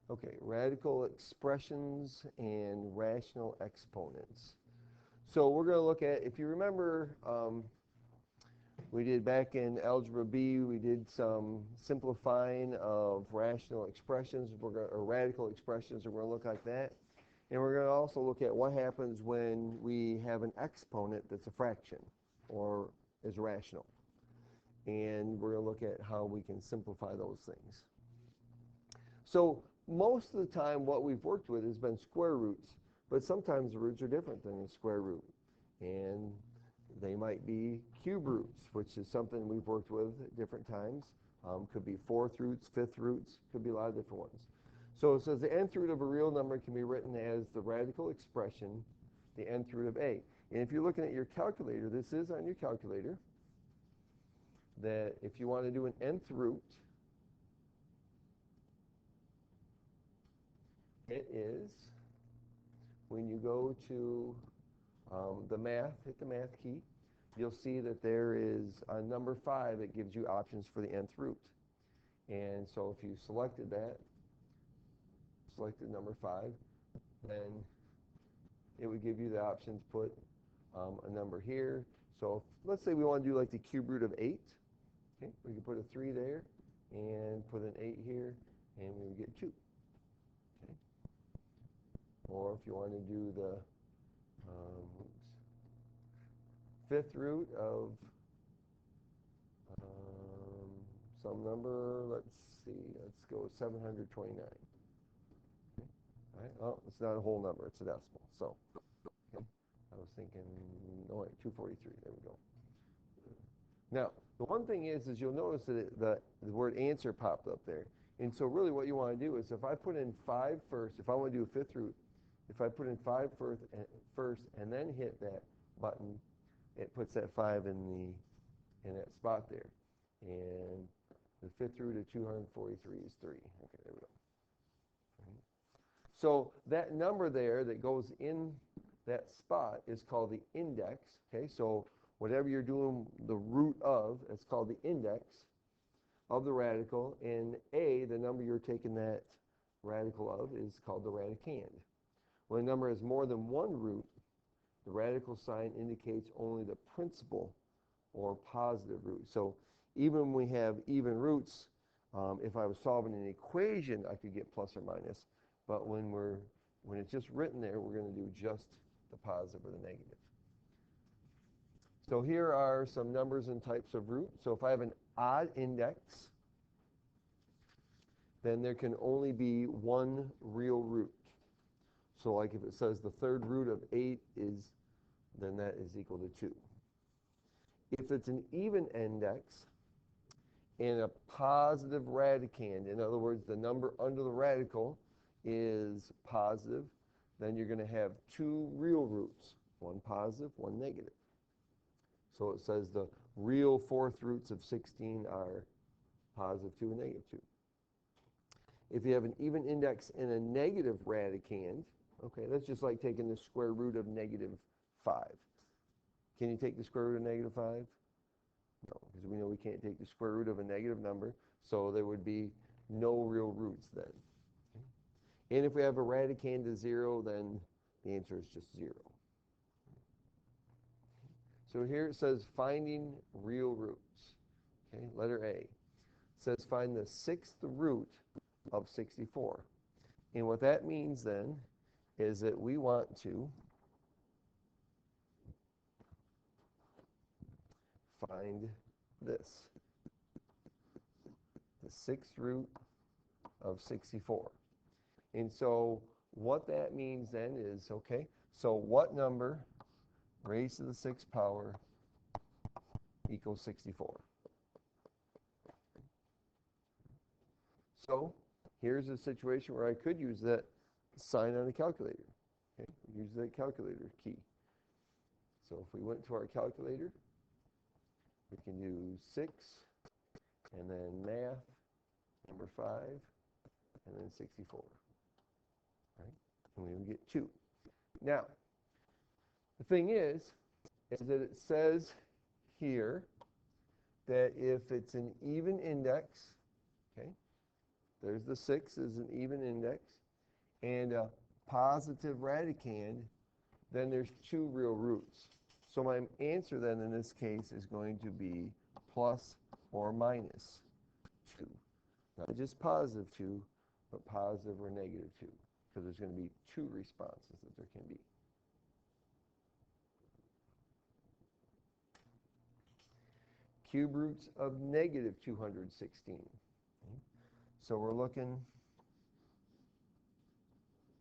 Okay, radical expressions and rational exponents. So we're going to look at, if you remember, we did back in Algebra B, we did some simplifying of rational expressions, or radical expressions, and we're going to look like that. And we're going to also look at what happens when we have an exponent that's a fraction or is rational. And we're going to look at how we can simplify those things. So most of the time what we've worked with has been square roots, but sometimes the roots are different than a square root. And they might be cube roots, which is something we've worked with at different times. Could be fourth roots, fifth roots, could be a lot of different ones. So it says the nth root of a real number can be written as the radical expression, the nth root of a. And if you're looking at your calculator, this is on your calculator, that if you want to do an nth root, it is when you go to the math, hit the math key, you'll see that there is on number 5, it gives you options for the nth root. And so if you selected that, selected number 5, then it would give you the option to put a number here. So let's say we want to do like the cube root of 8. Okay, we can put a 3 there and put an 8 here, and we would get 2. Okay. Or if you want to do the fifth root of some number, let's see, let's go 729. Okay. All right, well, it's not a whole number, it's a decimal. So, okay. I was thinking, no wait, 243, there we go. Now, the one thing is you'll notice that the word answer popped up there. And so really what you want to do is if I put in 5 first, if I want to do a fifth root, if I put in 5 first and then hit that button, it puts that 5 in that spot there. And the fifth root of 243 is 3. Okay, there we go. So that number there that goes in that spot is called the index. Okay, so whatever you're doing the root of, it's called the index of the radical. And a, the number you're taking that radical of, is called the radicand. When a number has more than one root, the radical sign indicates only the principal or positive root. So even when we have even roots, if I was solving an equation, I could get plus or minus. But when it's just written there, we're going to do just the positive or the negative. So here are some numbers and types of root. So if I have an odd index, then there can only be one real root. So like if it says the third root of 8 then that is equal to 2. If it's an even index and a positive radicand, in other words, the number under the radical is positive, then you're going to have 2 real roots, one positive, one negative. So it says the real fourth roots of 16 are positive 2 and negative 2. If you have an even index and a negative radicand, okay, that's just like taking the square root of negative 5. Can you take the square root of negative 5? No, because we know we can't take the square root of a negative number, so there would be no real roots then. Okay. And if we have a radicand of 0, then the answer is just 0. So here it says finding real roots. Okay, letter A. It says find the 6th root of 64. And what that means then is that we want to find this, the 6th root of 64. And so what that means then is, okay, so what number raised to the 6th power equals 64? So here's a situation where I could use that sign on a calculator. Okay, use that calculator key. So if we went to our calculator, we can do 6, and then math, number 5, and then 64. Right? And we would get 2. Now, the thing is that it says here that if it's an even index, okay, there's the 6 is an even index, and a positive radicand, then there's 2 real roots. So my answer then in this case is going to be plus or minus 2. Not just positive 2, but positive or negative 2, because there's going to be 2 responses that there can be. Cube roots of negative 216. Okay. So we're looking,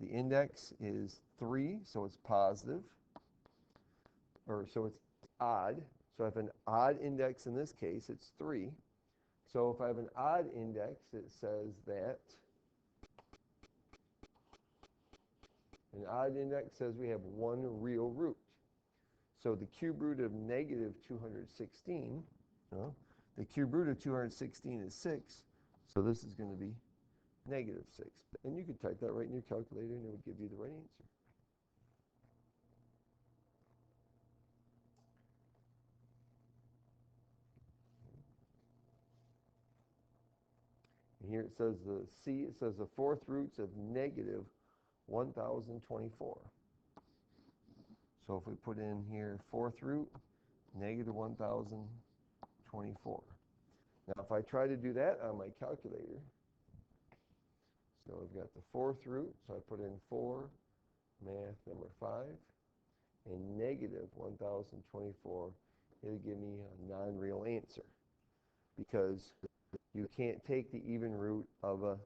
the index is 3, so it's positive, or so it's odd. So I have an odd index in this case, it's 3. So if I have an odd index, it says that an odd index says we have 1 real root. So the cube root of negative 216, the cube root of 216 is 6, so this is going to be negative 6. And you could type that right in your calculator and it would give you the right answer. And here it says the C, it says the 4th roots of negative 1024. So if we put in here 4th root, negative 1024. Now if I try to do that on my calculator, so I've got the 4th root, so I put in 4, math number 5, and negative 1024, it'll give me a non-real answer, because you can't take the even root of a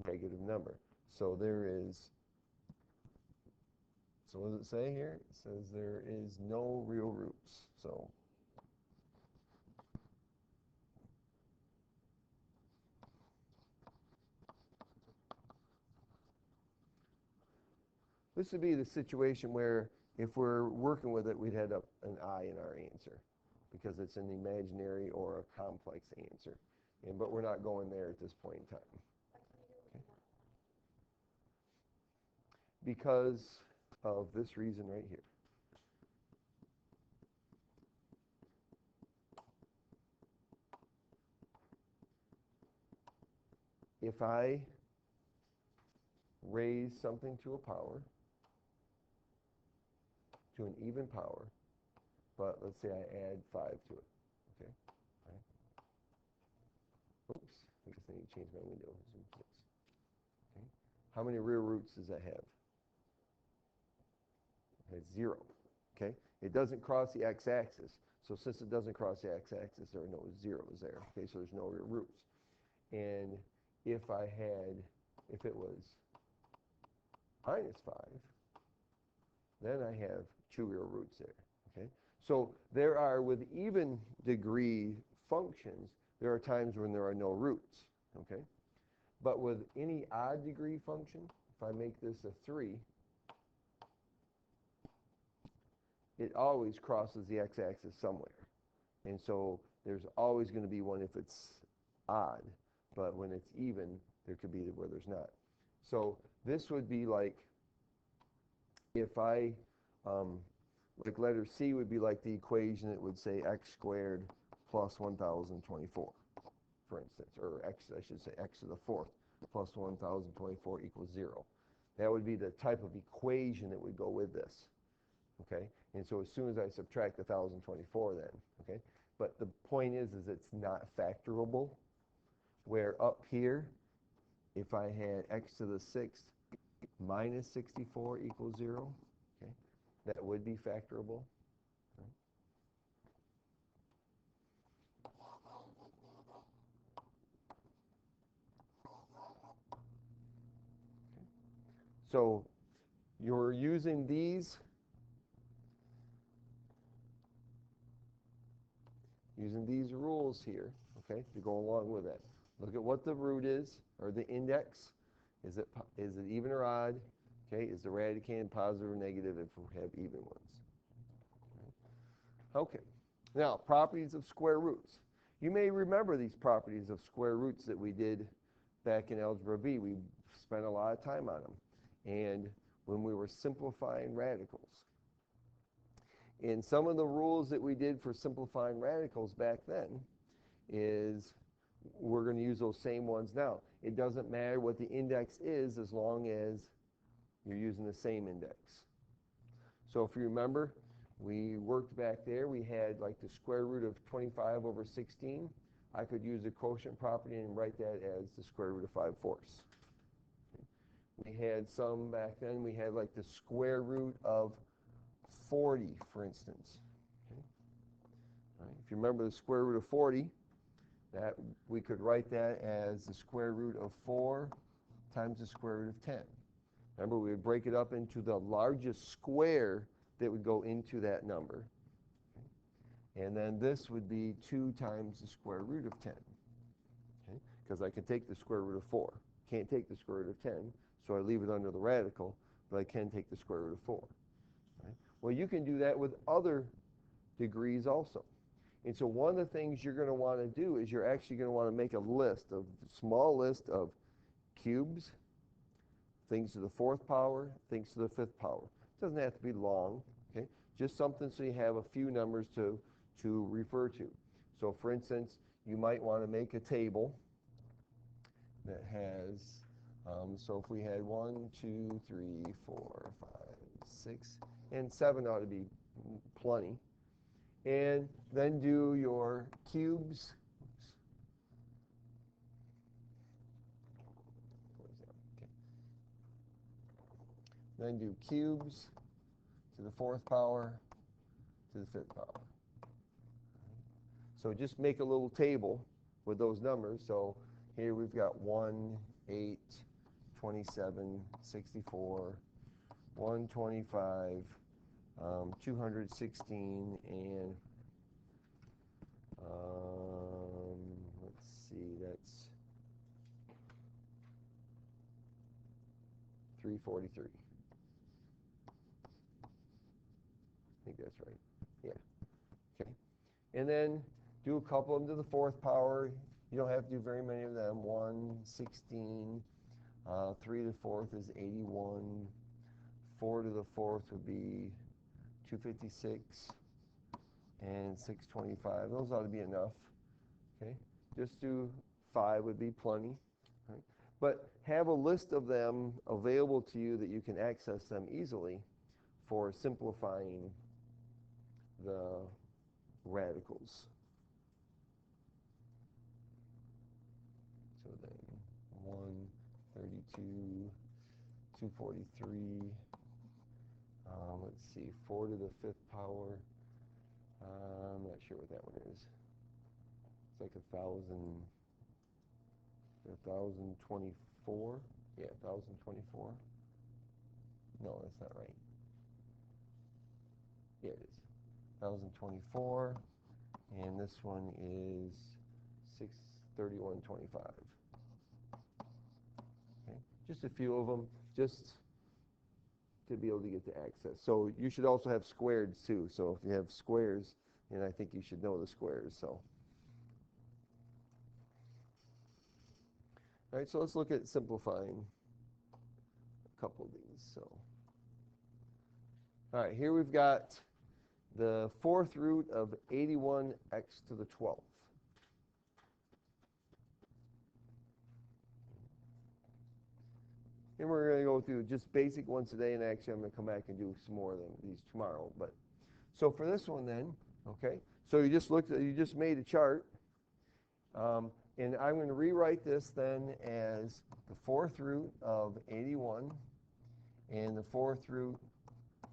negative number. So there is, so what does it say here? It says there is no real roots. So this would be the situation where if we're working with it, we'd have an I in our answer, because it's an imaginary or a complex answer. But we're not going there at this point in time. Okay. Because of this reason right here. If I raise something to a power, to an even power, but let's say I add 5 to it, okay? Right. Oops, I guess I need to change my window. Okay. How many real roots does that have? It has 0, okay? It doesn't cross the x-axis, so since it doesn't cross the x-axis, there are no zeros there, okay? So there's no real roots. And if it was minus 5, then I have 2 real roots there, okay? So there are, with even degree functions, there are times when there are no roots, okay? But with any odd degree function, if I make this a 3, it always crosses the x-axis somewhere. And so there's always going to be one if it's odd, but when it's even, there could be where there's not. So this would be like, if I, like letter C would be like the equation that would say x squared plus 1024, for instance, or x, I should say x to the 4th plus 1024 equals 0. That would be the type of equation that would go with this, okay? And so as soon as I subtract 1024 then, okay? But the point is it's not factorable, where up here, if I had x to the 6th minus 64 equals 0, okay, that would be factorable. Okay. So you're using these rules here, okay, to go along with it. Look at what the root is, or the index. Is it even or odd? Okay, is the radicand positive or negative if we have even ones? Okay. Now, properties of square roots. You may remember these properties of square roots that we did back in Algebra B. We spent a lot of time on them. And when we were simplifying radicals. And some of the rules that we did for simplifying radicals back then is we're going to use those same ones now. It doesn't matter what the index is as long as you're using the same index. So if you remember, we worked back there. We had like the square root of 25 over 16. I could use the quotient property and write that as the square root of 5/4. We had some back then. We had like the square root of 40, for instance. Okay. All right. If you remember the square root of 40, that we could write that as the square root of 4 times the square root of 10. Remember, we would break it up into the largest square that would go into that number. And then this would be 2 times the square root of 10. Because I can take the square root of 4. Can't take the square root of 10, so I leave it under the radical, but I can take the square root of 4. Right? Well, you can do that with other degrees also. And so one of the things you're going to want to do is you're actually going to want to make a list, a small list of cubes, things to the 4th power, things to the 5th power. It doesn't have to be long, okay? Just something so you have a few numbers to refer to. So for instance, you might want to make a table that has, so if we had 1, 2, 3, 4, 5, 6, and 7 ought to be plenty. And then do your cubes. Okay. Then do cubes to the 4th power to the 5th power. So just make a little table with those numbers. So here we've got 1, 8, 27, 64, 125, 216, and let's see, that's 343. I think that's right. Yeah. Okay. And then do a couple of them to the 4th power. You don't have to do very many of them. 1, 16. 3 to the 4th is 81. 4 to the 4th would be 256. And 625. Those ought to be enough. Okay. Just do 5 would be plenty. Right? But have a list of them available to you that you can access them easily for simplifying the radicals. So then 132, 243, let's see, 4 to the 5th power. I'm not sure what that one is. It's like 1,024. Yeah, 1,024. No, that's not right. Yeah, it is. 1,024. And this one is 631.25. Okay, just a few of them, just to be able to get the access. So you should also have squareds too. So if you have squares, and I think you should know the squares. So, all right. So let's look at simplifying a couple of these. So, all right. Here we've got the 4th root of 81x to the 12th. And we're going to go through just basic ones today, and actually I'm going to come back and do some more of these tomorrow. But so for this one then, okay, so you just made a chart, and I'm going to rewrite this then as the 4th root of 81 and the 4th root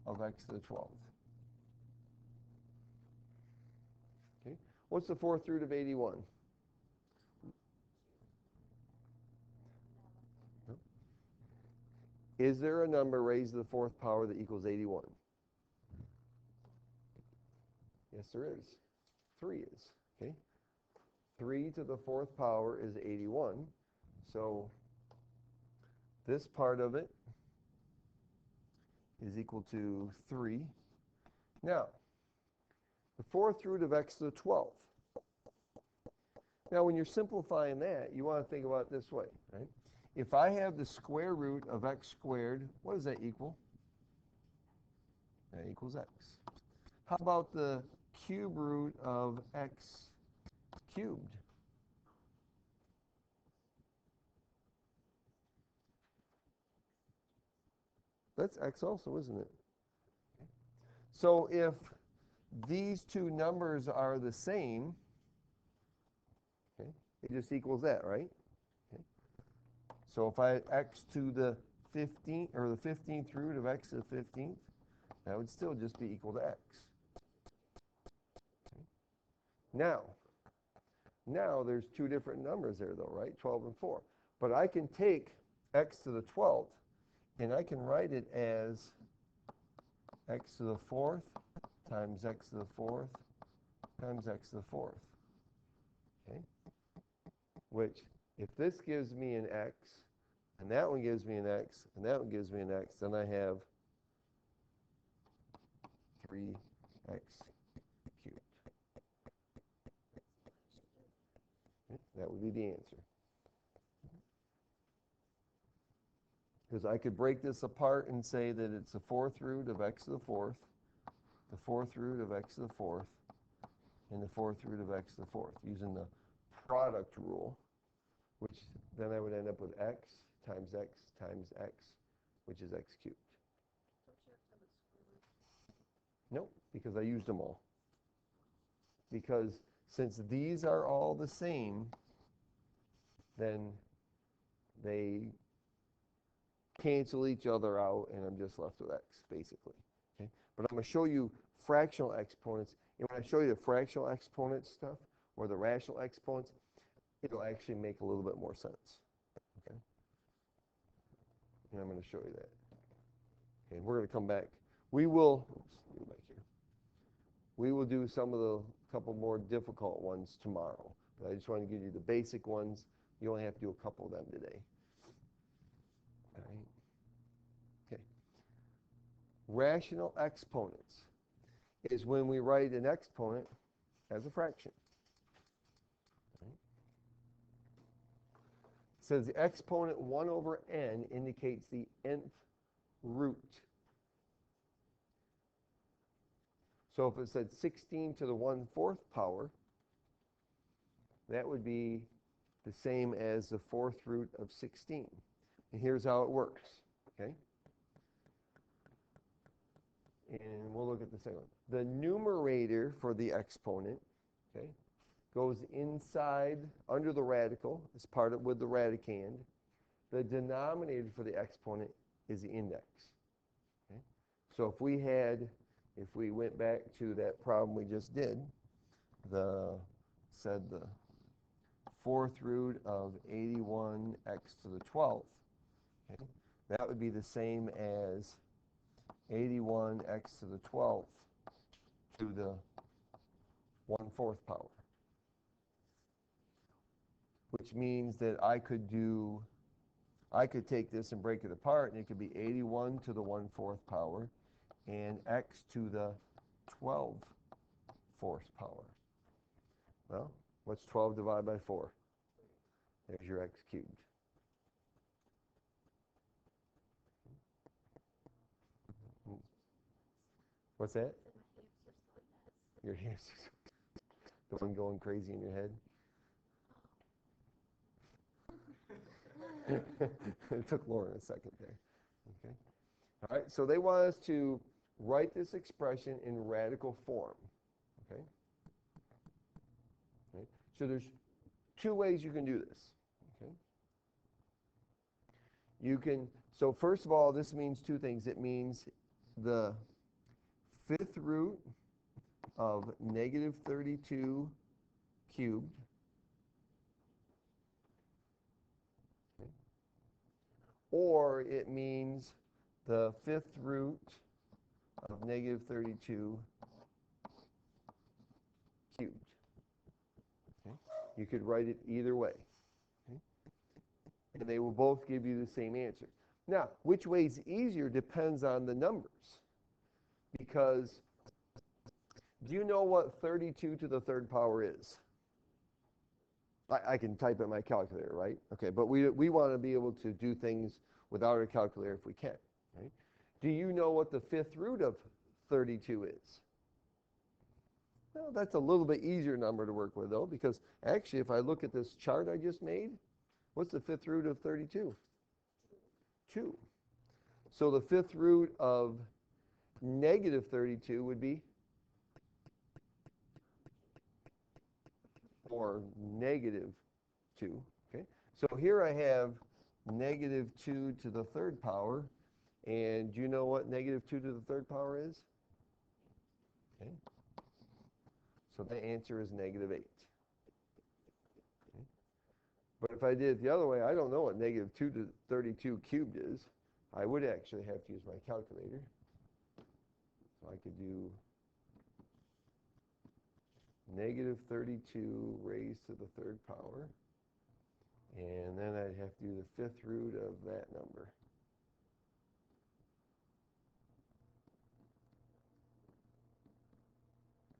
of x to the 12th. Okay, what's the 4th root of 81? Is there a number raised to the 4th power that equals 81? Yes, there is. 3 is. Okay. 3 to the 4th power is 81. So this part of it is equal to 3. Now, the 4th root of x to the 12th. Now, when you're simplifying that, you want to think about it this way, right? If I have the square root of x squared, what does that equal? That equals x. How about the cube root of x cubed? That's x also, isn't it? So if these two numbers are the same, okay, it just equals that, right? Okay. So if I had x to the 15th, or the 15th root of x to the 15th, that would still just be equal to x. Okay. Now there's two different numbers there though, right? 12 and 4. But I can take x to the 12th, and I can write it as x to the 4th times x to the 4th times x to the 4th. Okay? Which, if this gives me an x, and that one gives me an x, and that one gives me an x, then I have 3x cubed. Okay? That would be the answer. Because I could break this apart and say that it's the 4th root of x to the 4th, the 4th root of x to the 4th, and the 4th root of x to the 4th, using the product rule, which then I would end up with x times x times x, which is x cubed. Nope, because I used them all. Because since these are all the same, then they cancel each other out, and I'm just left with x, basically. Okay? But I'm going to show you fractional exponents. And when I show you the fractional exponent stuff, or the rational exponents, it'll actually make a little bit more sense. Okay? And I'm going to show you that. Okay, we're going to come back. We will, oops, back here. We will do some of the couple more difficult ones tomorrow. But I just want to give you the basic ones. You only have to do a couple of them today. All right. Okay. Rational exponents is when we write an exponent as a fraction. Right. It says the exponent 1 over n indicates the nth root. So if it said 16 to the 1/4 power, that would be the same as the 4th root of 16. And here's how it works, okay? And we'll look at the second one. The numerator for the exponent, okay, goes inside, under the radical, is parted with the radicand. The denominator for the exponent is the index. Okay? So if we went back to that problem we just did, said the 4th root of 81x to the 12th, okay, that would be the same as 81x to the 12th to the 1/4 power. Which means that I could take this and break it apart, and it could be 81 to the 1/4 power and x to the 12th power. Well, what's 12 divided by 4? There's your x cubed. What's that? Your hands. The one going crazy in your head? It took Lauren a second there. Okay. All right, so they want us to write this expression in radical form. Okay. Okay. So there's two ways you can do this. Okay. So first of all, this means two things. It means the 5th root of -32 cubed. Okay. Or it means the 5th root of -32 cubed. Okay. You could write it either way. Okay. And they will both give you the same answer. Now, which way is easier depends on the numbers. Because do you know what 32 to the 3rd power is? I can type in my calculator, right? Okay, but we want to be able to do things without a calculator if we can. Right? Do you know what the 5th root of 32 is? Well, that's a little bit easier number to work with, though, because actually, if I look at this chart I just made, what's the 5th root of 32? 2. So the fifth root of negative 32 would be, or negative 2. Okay. So here I have negative 2 to the third power. And do you know what negative 2 to the third power is? Okay. So the answer is negative 8. Okay. But if I did it the other way, I don't know what negative 2 to 32 cubed is. I would actually have to use my calculator. So I could do negative 32 raised to the third power. And then I'd have to do the fifth root of that number.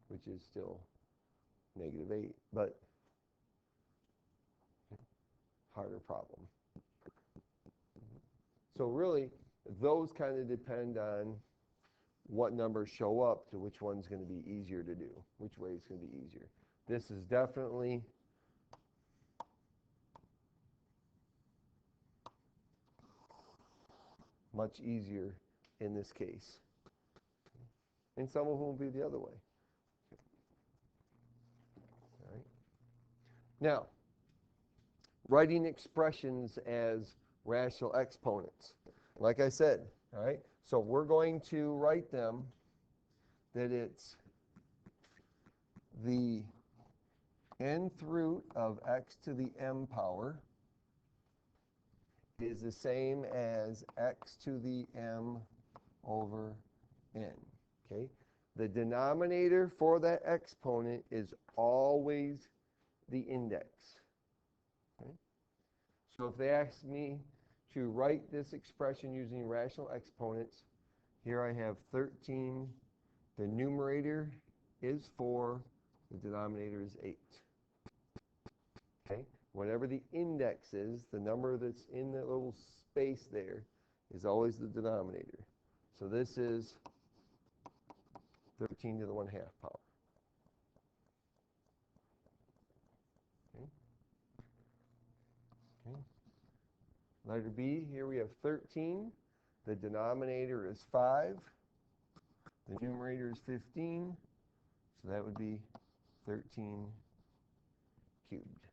Which is still negative 8, but harder problem. So really, those kind of depend on what numbers show up to which one's going to be easier to do, which way it's going to be easier. This is definitely much easier in this case. And some of them will be the other way. All right. Now, writing expressions as rational exponents. Like I said, all right, so we're going to write them that it's the nth root of x to the m power is the same as x to the m over n. Okay? The denominator for that exponent is always the index. Okay? So if they ask me to write this expression using rational exponents, here I have 13. The numerator is 4. The denominator is 8. Okay? Whatever the index is, the number that's in that little space there is always the denominator. So this is 13 to the 1/2 power. Okay? Okay. Letter B, here we have 13. The denominator is 5. The numerator is 15. So that would be 13 cubed.